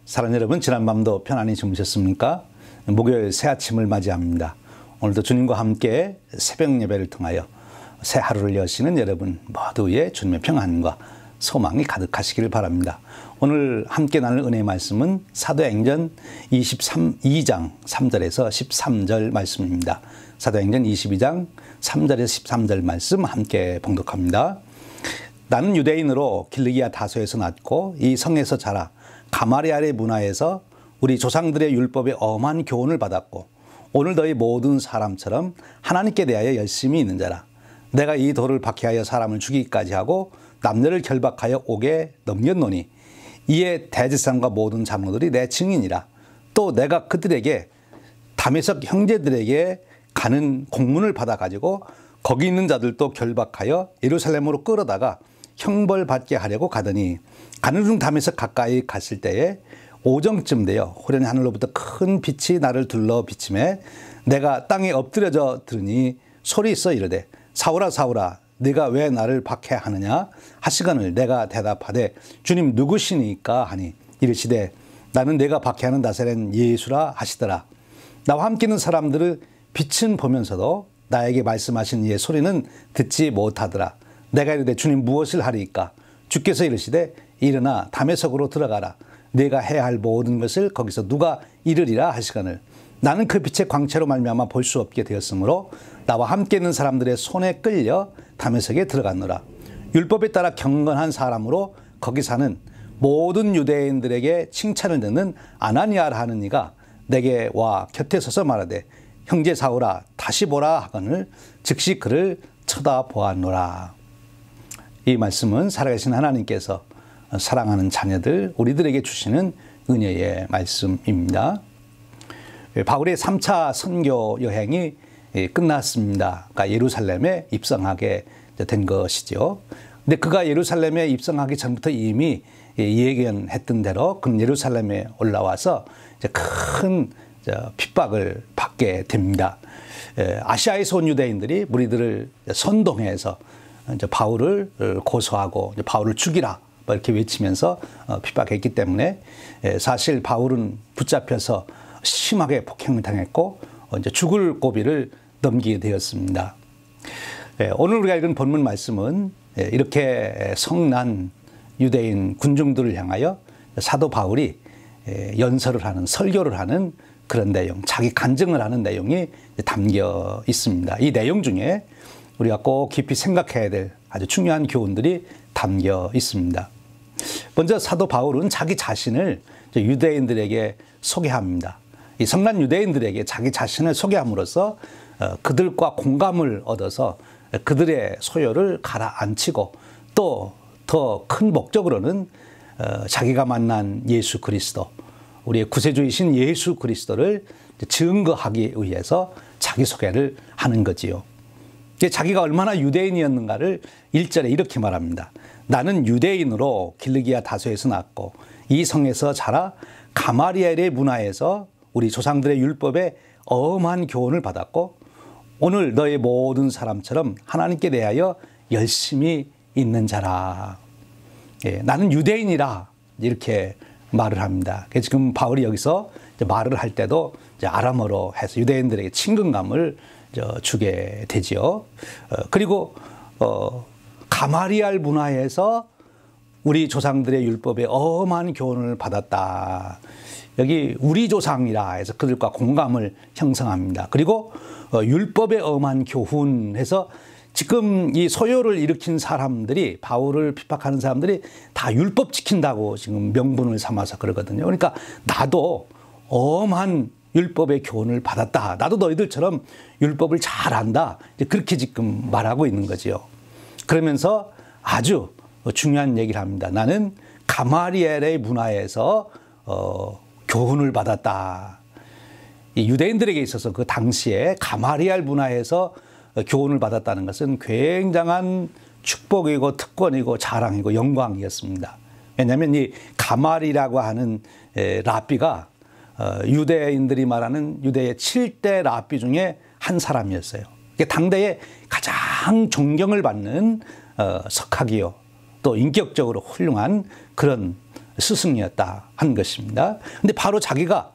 사랑하는 여러분, 지난밤도 편안히 주무셨습니까? 목요일 새 아침을 맞이합니다. 오늘도 주님과 함께 새벽 예배를 통하여 새 하루를 여시는 여러분 모두의 주님의 평안과 소망이 가득하시기를 바랍니다. 오늘 함께 나눌 은혜의 말씀은 사도행전 2장 3절에서 13절 말씀입니다. 사도행전 22장 3절에서 13절 말씀 함께 봉독합니다. 나는 유대인으로 길르기아 다소에서 났고 이 성에서 자라 가마리알의 문화에서 우리 조상들의 율법에 엄한 교훈을 받았고 오늘 너희 모든 사람처럼 하나님께 대하여 열심히 있는 자라. 내가 이 돌을 박해하여 사람을 죽이기까지 하고 남녀를 결박하여 옥에 넘겼노니 이에 대제사장과 모든 장로들이 내 증인이라. 또 내가 그들에게 다메섹 형제들에게 가는 공문을 받아가지고 거기 있는 자들도 결박하여 예루살렘으로 끌어다가 형벌받게 하려고 가더니 가는 중 다메섹 가까이 갔을 때에 오정쯤 되어 호련히 하늘로부터 큰 빛이 나를 둘러 비치매 내가 땅에 엎드려져 들으니 소리 있어 이르되 사울아 사울아 네가 왜 나를 박해하느냐 하시거늘 내가 대답하되 주님 누구시니까 하니 이르시되 나는 내가 박해하는 나사렛 예수라 하시더라. 나와 함께 있는 사람들의 빛은 보면서도 나에게 말씀하신 이의 소리는 듣지 못하더라. 내가 이르되 주님 무엇을 하리이까? 주께서 이르시되 일어나 다메섹으로 들어가라. 네가 해야 할 모든 것을 거기서 누가 이르리라 하시거늘 나는 그 빛의 광채로 말미암아 볼 수 없게 되었으므로 나와 함께 있는 사람들의 손에 끌려 다메섹에 들어갔노라. 율법에 따라 경건한 사람으로 거기 사는 모든 유대인들에게 칭찬을 듣는 아나니아라 하는 이가 내게 와 곁에 서서 말하되 형제 사울아 다시 보라 하거늘 즉시 그를 쳐다보았노라. 이 말씀은 살아계신 하나님께서 사랑하는 자녀들 우리들에게 주시는 은혜의 말씀입니다. 바울의 3차 선교 여행이 끝났습니다. 그러니까 예루살렘에 입성하게 된 것이죠. 근데 그가 예루살렘에 입성하기 전부터 이미 예견했던 대로 그는 예루살렘에 올라와서 큰 핍박을 받게 됩니다. 아시아에서 온 유대인들이 무리들을 선동해서 바울을 고소하고 바울을 죽이라 이렇게 외치면서 핍박했기 때문에 사실 바울은 붙잡혀서 심하게 폭행을 당했고 이제 죽을 고비를 넘기게 되었습니다. 오늘 우리가 읽은 본문 말씀은 이렇게 성난 유대인 군중들을 향하여 사도 바울이 연설을 하는 설교를 하는 그런 내용, 자기 간증을 하는 내용이 담겨 있습니다. 이 내용 중에 우리가 꼭 깊이 생각해야 될 아주 중요한 교훈들이 담겨 있습니다. 먼저 사도 바울은 자기 자신을 유대인들에게 소개합니다. 이 성난 유대인들에게 자기 자신을 소개함으로써 그들과 공감을 얻어서 그들의 소요를 가라앉히고 또 더 큰 목적으로는 자기가 만난 예수 그리스도, 우리의 구세주이신 예수 그리스도를 증거하기 위해서 자기소개를 하는 거지요. 자기가 얼마나 유대인이었는가를 1절에 이렇게 말합니다. 나는 유대인으로 길르기아 다소에서 났고 이 성에서 자라 가마리엘의 문화에서 우리 조상들의 율법에 엄한 교훈을 받았고 오늘 너의 모든 사람처럼 하나님께 대하여 열심히 있는 자라. 나는 유대인이라 이렇게 말을 합니다. 지금 바울이 여기서 말을 할 때도 아람어로 해서 유대인들에게 친근감을 주게 되지요. 그리고 가마리알 문화에서 우리 조상들의 율법에 엄한 교훈을 받았다. 여기 우리 조상이라 해서 그들과 공감을 형성합니다. 그리고 율법에 엄한 교훈해서 지금 이 소요를 일으킨 사람들이 바울을 핍박하는 사람들이 다 율법 지킨다고 지금 명분을 삼아서 그러거든요. 그러니까 나도 엄한 율법의 교훈을 받았다. 나도 너희들처럼 율법을 잘 안다. 그렇게 지금 말하고 있는 거지요. 그러면서 아주 중요한 얘기를 합니다. 나는 가마리엘의 문화에서 교훈을 받았다. 이 유대인들에게 있어서 그 당시에 가마리엘 문화에서 교훈을 받았다는 것은 굉장한 축복이고 특권이고 자랑이고 영광이었습니다. 왜냐하면 이 가말이라고 하는 랍비가 유대인들이 말하는 유대의 7대 랍비 중에 한 사람이었어요. 당대에 가장 존경을 받는 석학이요 또 인격적으로 훌륭한 그런 스승이었다 하는 것입니다. 근데 바로 자기가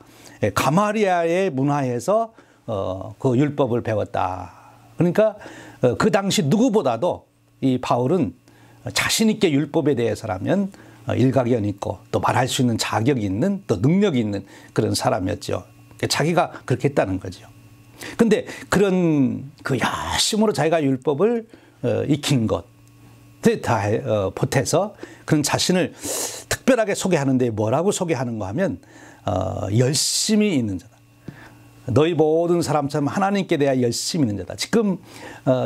가마리아의 문화에서 그 율법을 배웠다. 그러니까 그 당시 누구보다도 이 바울은 자신 있게 율법에 대해서라면 일가견 있고 또 말할 수 있는 자격이 있는 또 능력이 있는 그런 사람이었죠. 자기가 그렇게 했다는 거죠. 근데 그런 그 열심으로 자기가 율법을 익힌 것 다 보태서 그런 자신을 특별하게 소개하는데 뭐라고 소개하는가 하면 열심히 있는 자다. 너희 모든 사람처럼 하나님께 대하여 열심히 있는 자다. 지금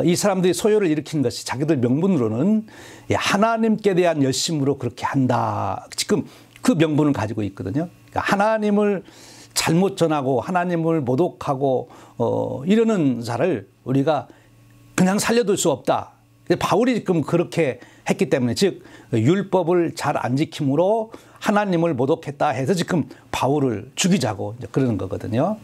이 사람들이 소요를 일으킨 것이 자기들 명분으로는 하나님께 대한 열심으로 그렇게 한다. 지금 그 명분을 가지고 있거든요. 그러니까 하나님을 잘못 전하고 하나님을 모독하고 이러는 자를 우리가 그냥 살려둘 수 없다. 바울이 지금 그렇게 했기 때문에 즉 율법을 잘 안 지킴으로 하나님을 모독했다 해서 지금 바울을 죽이자고 그러는 거거든요.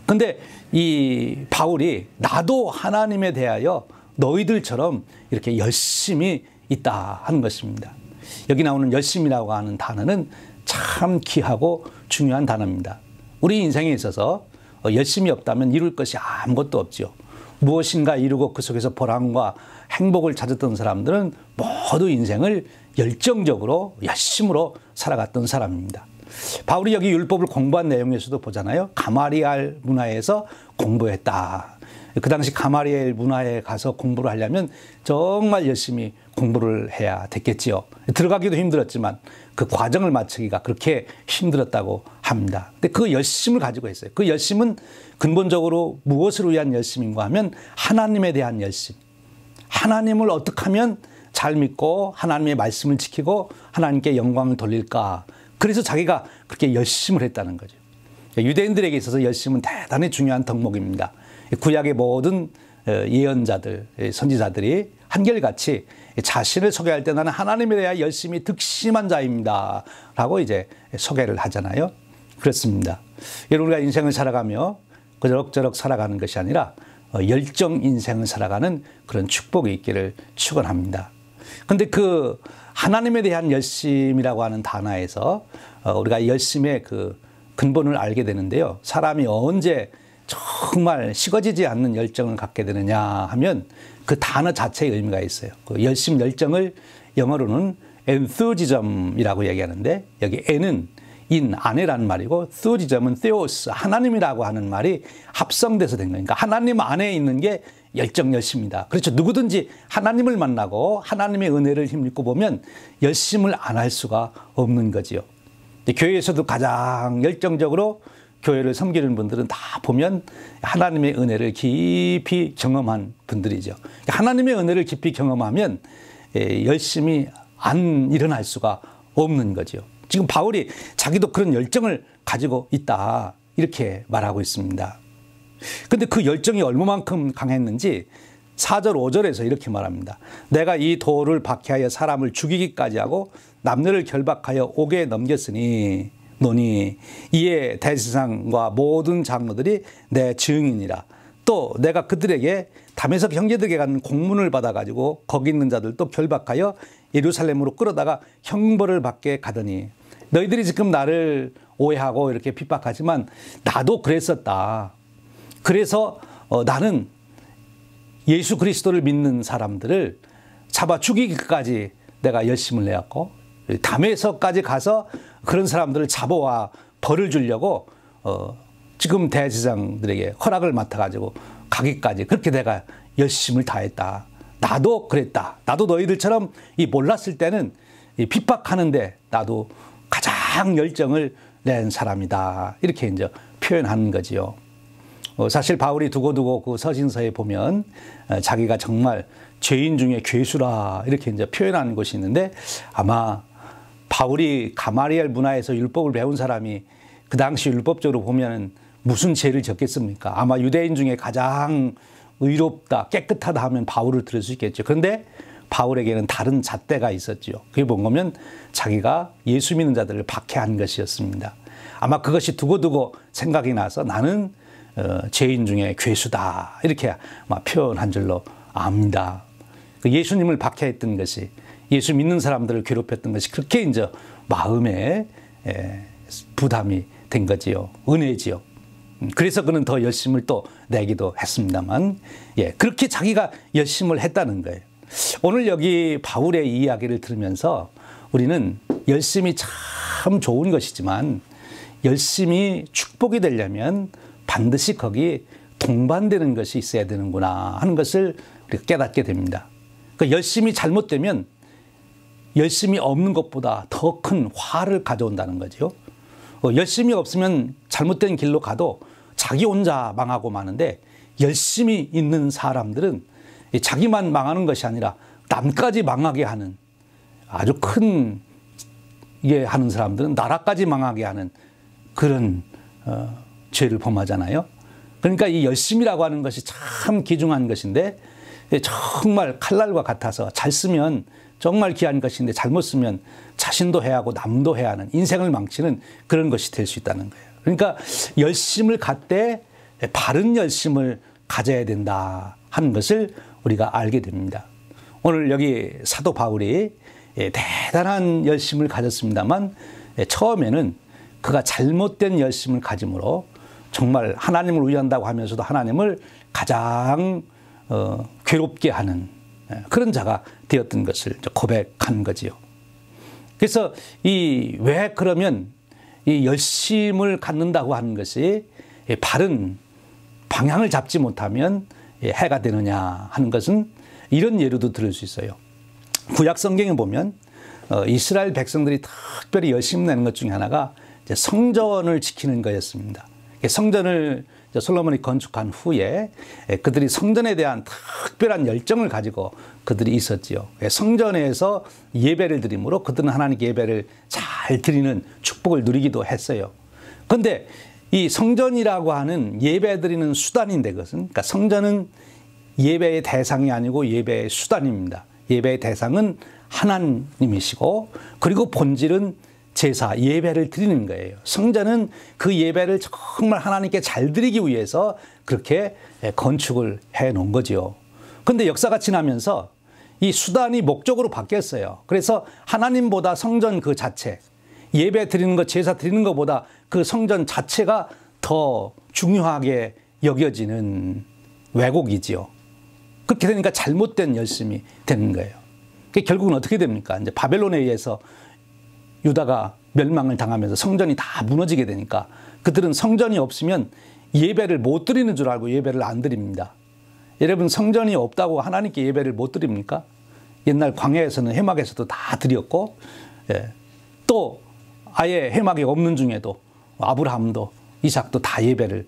근데 이 바울이 나도 하나님에 대하여 너희들처럼 이렇게 열심히 있다 하는 것입니다. 여기 나오는 열심이라고 하는 단어는 참 귀하고 중요한 단어입니다. 우리 인생에 있어서 열심이 없다면 이룰 것이 아무것도 없죠. 무엇인가 이루고 그 속에서 보람과 행복을 찾았던 사람들은 모두 인생을 열정적으로 열심으로 살아갔던 사람입니다. 바울이 여기 율법을 공부한 내용에서도 보잖아요. 가마리알 문화에서 공부했다. 그 당시 가마리엘 문화에 가서 공부를 하려면 정말 열심히 공부를 해야 됐겠지요. 들어가기도 힘들었지만 그 과정을 마치기가 그렇게 힘들었다고 합니다. 근데 그 열심을 가지고 있어요. 그 열심은 근본적으로 무엇을 위한 열심인가 하면 하나님에 대한 열심. 하나님을 어떻게 하면 잘 믿고 하나님의 말씀을 지키고 하나님께 영광을 돌릴까. 그래서 자기가 그렇게 열심을 했다는 거죠. 유대인들에게 있어서 열심은 대단히 중요한 덕목입니다. 구약의 모든 예언자들, 선지자들이 한결같이 자신을 소개할 때 나는 하나님에 대한 열심이 득심한 자입니다. 라고 이제 소개를 하잖아요. 그렇습니다. 여러분, 우리가 인생을 살아가며 그럭저럭 살아가는 것이 아니라 열정 인생을 살아가는 그런 축복이 있기를 축원합니다. 근데 그 하나님에 대한 열심이라고 하는 단어에서 우리가 열심의 그 근본을 알게 되는데요. 사람이 언제 정말 식어지지 않는 열정을 갖게 되느냐 하면 그 단어 자체의 의미가 있어요. 그 열심, 열정을 영어로는 enthusiasm이라고 얘기하는데 여기 N은 인, 안에라는 말이고 enthusiasm은 theos, 하나님이라고 하는 말이 합성돼서 된 거니까 하나님 안에 있는 게 열정, 열심이다. 그렇죠. 누구든지 하나님을 만나고 하나님의 은혜를 힘입고 보면 열심을 안 할 수가 없는 거지요. 교회에서도 가장 열정적으로 교회를 섬기는 분들은 다 보면 하나님의 은혜를 깊이 경험한 분들이죠. 하나님의 은혜를 깊이 경험하면 열심히 안 일어날 수가 없는 거죠. 지금 바울이 자기도 그런 열정을 가지고 있다 이렇게 말하고 있습니다. 근데 그 열정이 얼마만큼 강했는지 4절 5절에서 이렇게 말합니다. 내가 이 돌을 박해하여 사람을 죽이기까지 하고 남녀를 결박하여 옥에 넘겼으니 노니 이에 대제사장과 모든 장로들이 내 증인이라. 또 내가 그들에게 다메섹 형제들에게 가는 공문을 받아가지고 거기 있는 자들도 결박하여 예루살렘으로 끌어다가 형벌을 받게 가더니 너희들이 지금 나를 오해하고 이렇게 핍박하지만 나도 그랬었다. 그래서 나는 예수 그리스도를 믿는 사람들을 잡아 죽이기까지 내가 열심을 내었고 다메섹까지 가서 그런 사람들을 잡아와 벌을 주려고 지금 대제사장들에게 허락을 맡아가지고 가기까지 그렇게 내가 열심을 다했다. 나도 그랬다. 나도 너희들처럼 이 몰랐을 때는 이 핍박하는데 나도 가장 열정을 낸 사람이다. 이렇게 이제 표현하는 거지요. 사실 바울이 두고두고 그 서신서에 보면 자기가 정말 죄인 중에 괴수라 이렇게 이제 표현하는 것이 있는데 아마 바울이 가마리엘 문화에서 율법을 배운 사람이 그 당시 율법적으로 보면 무슨 죄를 졌겠습니까? 아마 유대인 중에 가장 의롭다, 깨끗하다 하면 바울을 들을 수 있겠죠. 그런데 바울에게는 다른 잣대가 있었죠. 그게 뭔가면 자기가 예수 믿는 자들을 박해한 것이었습니다. 아마 그것이 두고두고 생각이 나서 나는 죄인 중에 괴수다 이렇게 아마 표현한 줄로 압니다. 예수님을 박해했던 것이 예수 믿는 사람들을 괴롭혔던 것이 그렇게 이제 마음의 부담이 된 거지요. 은혜지요. 그래서 그는 더 열심을 또 내기도 했습니다만, 그렇게 자기가 열심을 했다는 거예요. 오늘 여기 바울의 이야기를 들으면서 우리는 열심이 참 좋은 것이지만 열심히 축복이 되려면 반드시 거기 동반되는 것이 있어야 되는구나 하는 것을 우리가 깨닫게 됩니다. 그러니까 열심이 잘못되면 열심이 없는 것보다 더 큰 화를 가져온다는 거죠. 열심이 없으면 잘못된 길로 가도 자기 혼자 망하고 마는데, 열심이 있는 사람들은 자기만 망하는 것이 아니라 남까지 망하게 하는, 아주 큰 게 하는 사람들은 나라까지 망하게 하는 그런 죄를 범하잖아요. 그러니까 이 열심이라고 하는 것이 참 귀중한 것인데, 정말 칼날과 같아서 잘 쓰면 정말 귀한 것인데 잘못 쓰면 자신도 해야 하고 남도 해야 하는, 인생을 망치는 그런 것이 될 수 있다는 거예요. 그러니까 열심을 갖되 바른 열심을 가져야 된다 하는 것을 우리가 알게 됩니다. 오늘 여기 사도 바울이 대단한 열심을 가졌습니다만, 처음에는 그가 잘못된 열심을 가짐으로 정말 하나님을 위한다고 하면서도 하나님을 가장 괴롭게 하는 그런 자가 되었던 것을 고백한 거지요. 그래서 왜 그러면 이 열심을 갖는다고 하는 것이 바른 방향을 잡지 못하면 해가 되느냐 하는 것은 이런 예로도 들을 수 있어요. 구약 성경에 보면 이스라엘 백성들이 특별히 열심 내는 것 중에 하나가 성전을 지키는 거였습니다. 성전을 솔로몬이 건축한 후에 그들이 성전에 대한 특별한 열정을 가지고 그들이 있었지요. 성전에서 예배를 드림으로 그들은 하나님께 예배를 잘 드리는 축복을 누리기도 했어요. 그런데 이 성전이라고 하는 예배 드리는 수단인데, 그것은, 그러니까 성전은 예배의 대상이 아니고 예배의 수단입니다. 예배의 대상은 하나님이시고, 그리고 본질은 제사, 예배를 드리는 거예요. 성전은 그 예배를 정말 하나님께 잘 드리기 위해서 그렇게 건축을 해 놓은 거죠. 그런데 역사가 지나면서 이 수단이 목적으로 바뀌었어요. 그래서 하나님보다 성전 그 자체, 예배 드리는 것, 제사 드리는 것보다 그 성전 자체가 더 중요하게 여겨지는 왜곡이지요. 그렇게 되니까 잘못된 열심이 되는 거예요. 결국은 어떻게 됩니까? 이제 바벨론에 의해서 유다가 멸망을 당하면서 성전이 다 무너지게 되니까 그들은 성전이 없으면 예배를 못 드리는 줄 알고 예배를 안 드립니다. 여러분, 성전이 없다고 하나님께 예배를 못 드립니까? 옛날 광야에서는 해막에서도 다 드렸고, 또 아예 해막이 없는 중에도 아브라함도 이삭도 다 예배를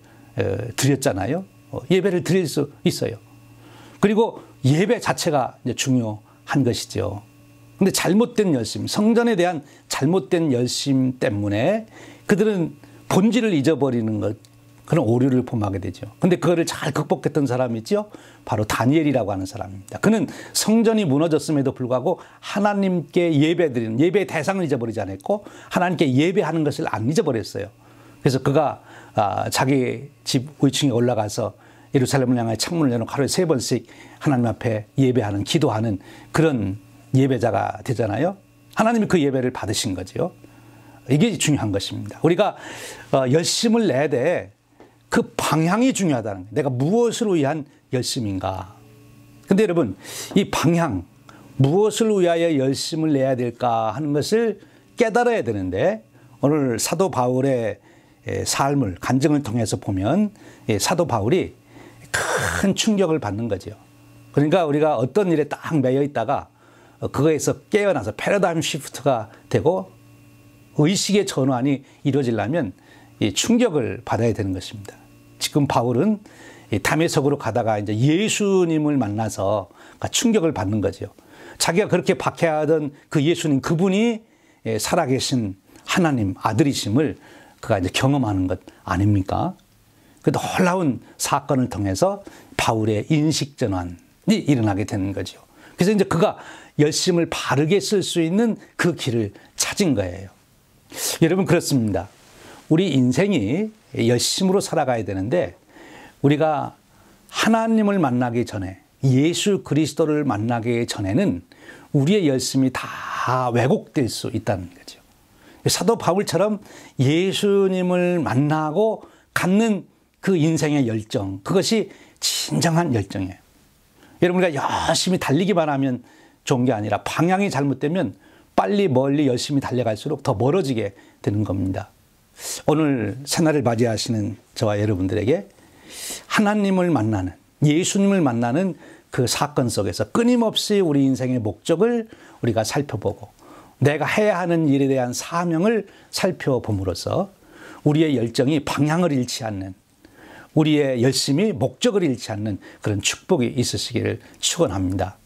드렸잖아요. 예배를 드릴 수 있어요. 그리고 예배 자체가 이제 중요한 것이죠. 근데 잘못된 열심, 성전에 대한 잘못된 열심 때문에 그들은 본질을 잊어버리는 것, 그런 오류를 범하게 되죠. 근데 그거를 잘 극복했던 사람이 있죠. 바로 다니엘이라고 하는 사람입니다. 그는 성전이 무너졌음에도 불구하고 하나님께 예배드리는, 예배의 대상을 잊어버리지 않았고 하나님께 예배하는 것을 안 잊어버렸어요. 그래서 그가 자기 집 위층에 올라가서 예루살렘을 향해 창문을 열어놓고 하루에 3번씩 하나님 앞에 예배하는, 기도하는 그런 예배자가 되잖아요. 하나님이 그 예배를 받으신 거죠. 이게 중요한 것입니다. 우리가 열심을 내되 그 방향이 중요하다는 거예요. 내가 무엇을 위한 열심인가. 근데 여러분, 이 방향, 무엇을 위하여 열심을 내야 될까 하는 것을 깨달아야 되는데, 오늘 사도 바울의 삶을, 간증을 통해서 보면 사도 바울이 큰 충격을 받는 거죠. 그러니까 우리가 어떤 일에 딱 매여 있다가 그거에서 깨어나서 패러다임 시프트가 되고 의식의 전환이 이루어지려면 이 충격을 받아야 되는 것입니다. 지금 바울은 다메섹으로 가다가 이제 예수님을 만나서 충격을 받는 거죠. 자기가 그렇게 박해하던 그 예수님, 그분이 살아계신 하나님 아들이심을 그가 이제 경험하는 것 아닙니까? 그 놀라운 사건을 통해서 바울의 인식 전환이 일어나게 되는 거죠. 그래서 이제 그가 열심을 바르게 쓸 수 있는 그 길을 찾은 거예요. 여러분, 그렇습니다. 우리 인생이 열심으로 살아가야 되는데, 우리가 하나님을 만나기 전에, 예수 그리스도를 만나기 전에는 우리의 열심이 다 왜곡될 수 있다는 거죠. 사도 바울처럼 예수님을 만나고 갖는 그 인생의 열정, 그것이 진정한 열정이에요. 여러분, 우리가 열심히 달리기만 하면 좋은 게 아니라 방향이 잘못되면 빨리 멀리 열심히 달려갈수록 더 멀어지게 되는 겁니다. 오늘 새날을 맞이하시는 저와 여러분들에게 하나님을 만나는, 예수님을 만나는 그 사건 속에서 끊임없이 우리 인생의 목적을 우리가 살펴보고 내가 해야 하는 일에 대한 사명을 살펴봄으로써 우리의 열정이 방향을 잃지 않는, 우리의 열심이 목적을 잃지 않는 그런 축복이 있으시기를 축원합니다.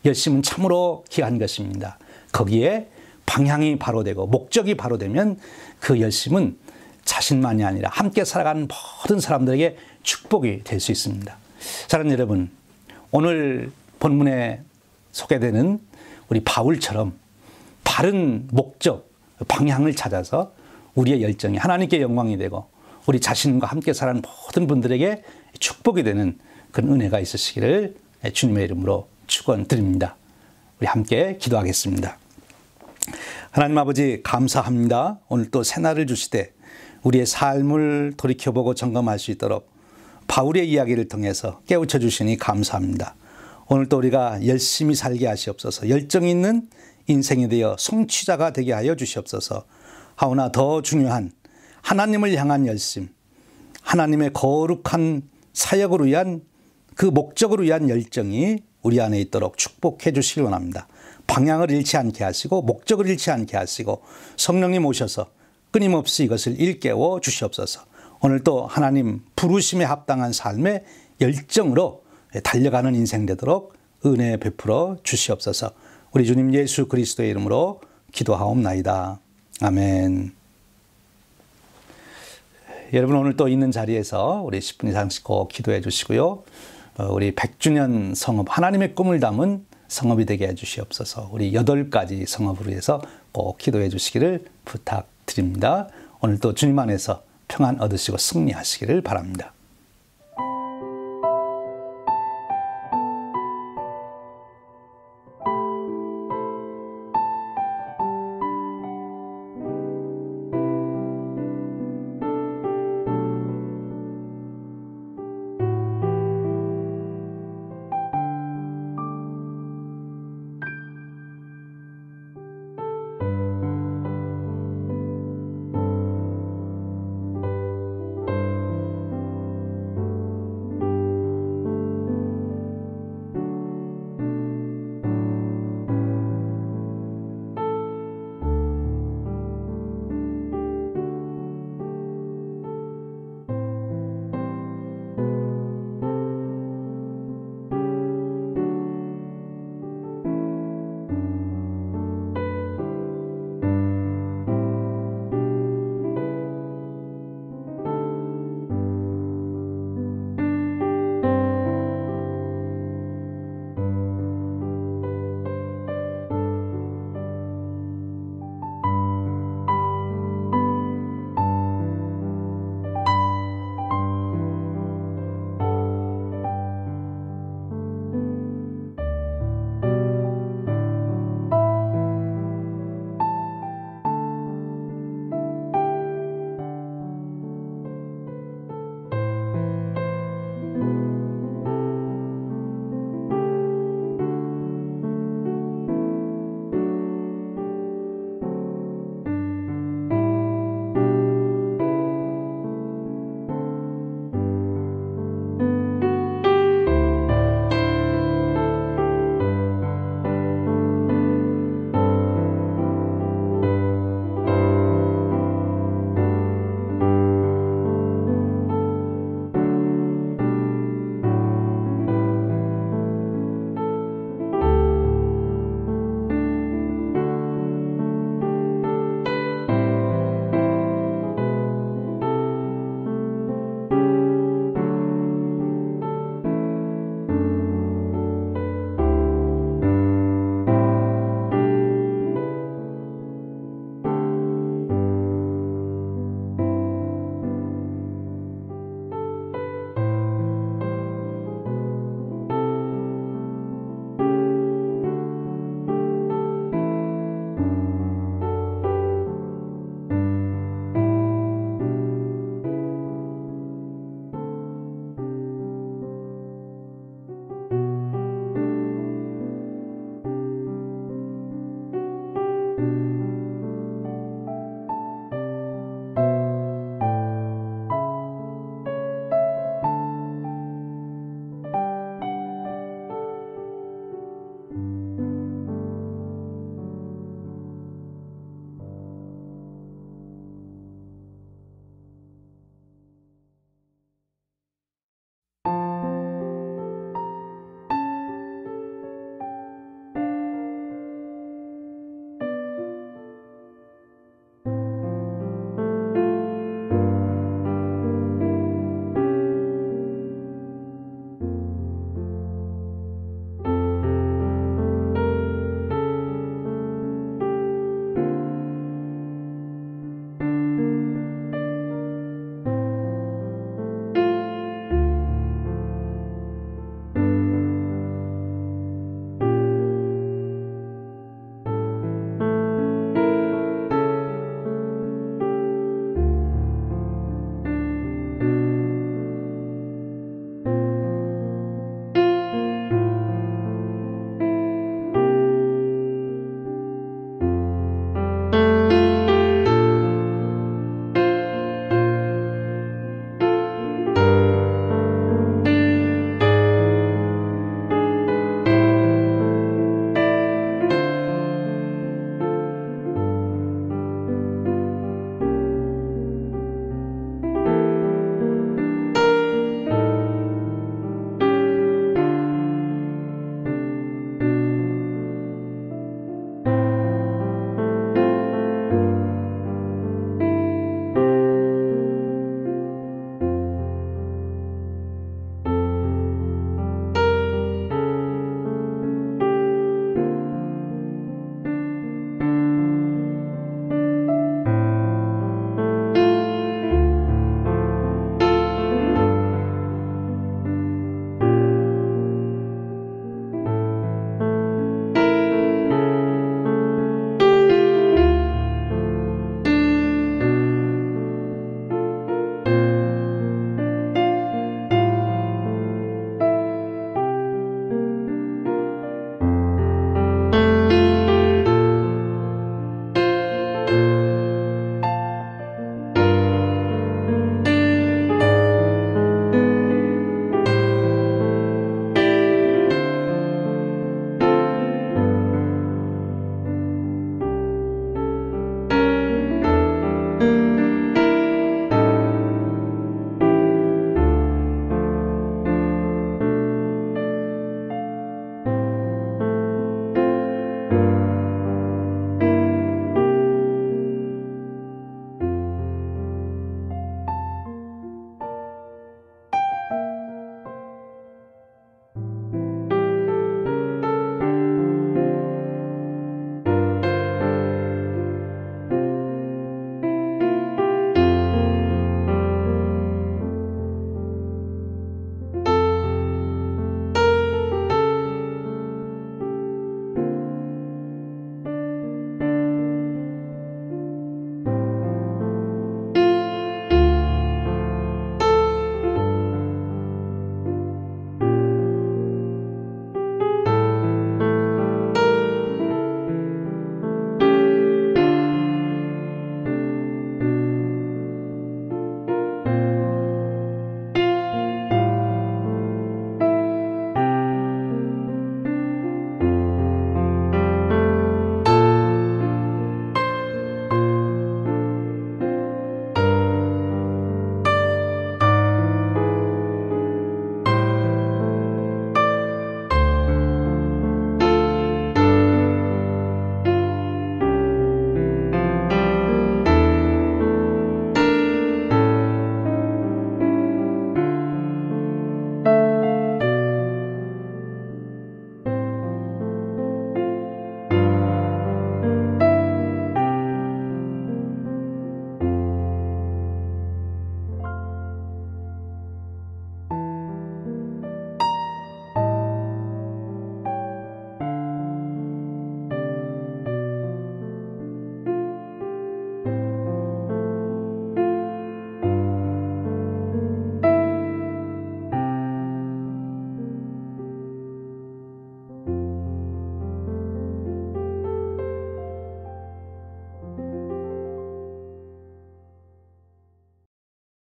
열심은 참으로 귀한 것입니다. 거기에 방향이 바로 되고 목적이 바로 되면 그 열심은 자신만이 아니라 함께 살아가는 모든 사람들에게 축복이 될 수 있습니다. 사랑하는 여러분, 오늘 본문에 소개되는 우리 바울처럼 바른 목적, 방향을 찾아서 우리의 열정이 하나님께 영광이 되고 우리 자신과 함께 살아가는 모든 분들에게 축복이 되는 그런 은혜가 있으시기를 주님의 이름으로 축원드립니다. 우리 함께 기도하겠습니다. 하나님 아버지, 감사합니다. 오늘 또 새날을 주시되 우리의 삶을 돌이켜보고 점검할 수 있도록 바울의 이야기를 통해서 깨우쳐 주시니 감사합니다. 오늘 또 우리가 열심히 살게 하시옵소서. 열정 있는 인생이 되어 성취자가 되게 하여 주시옵소서. 하오나 더 중요한 하나님을 향한 열심, 하나님의 거룩한 사역을 위한 그 목적을 위한 열정이 우리 안에 있도록 축복해 주시기 원합니다. 방향을 잃지 않게 하시고 목적을 잃지 않게 하시고 성령님 오셔서 끊임없이 이것을 일깨워 주시옵소서. 오늘 또 하나님 부르심에 합당한 삶의 열정으로 달려가는 인생 되도록 은혜 베풀어 주시옵소서. 우리 주님 예수 그리스도의 이름으로 기도하옵나이다. 아멘. 여러분, 오늘 또 있는 자리에서 우리 10분 이상씩 꼭 기도해 주시고요. 우리 100주년 성업, 하나님의 꿈을 담은 성업이 되게 해 주시옵소서. 우리 8가지 성업으로 해서 꼭 기도해 주시기를 부탁드립니다. 오늘 또 주님 안에서 평안 얻으시고 승리하시기를 바랍니다.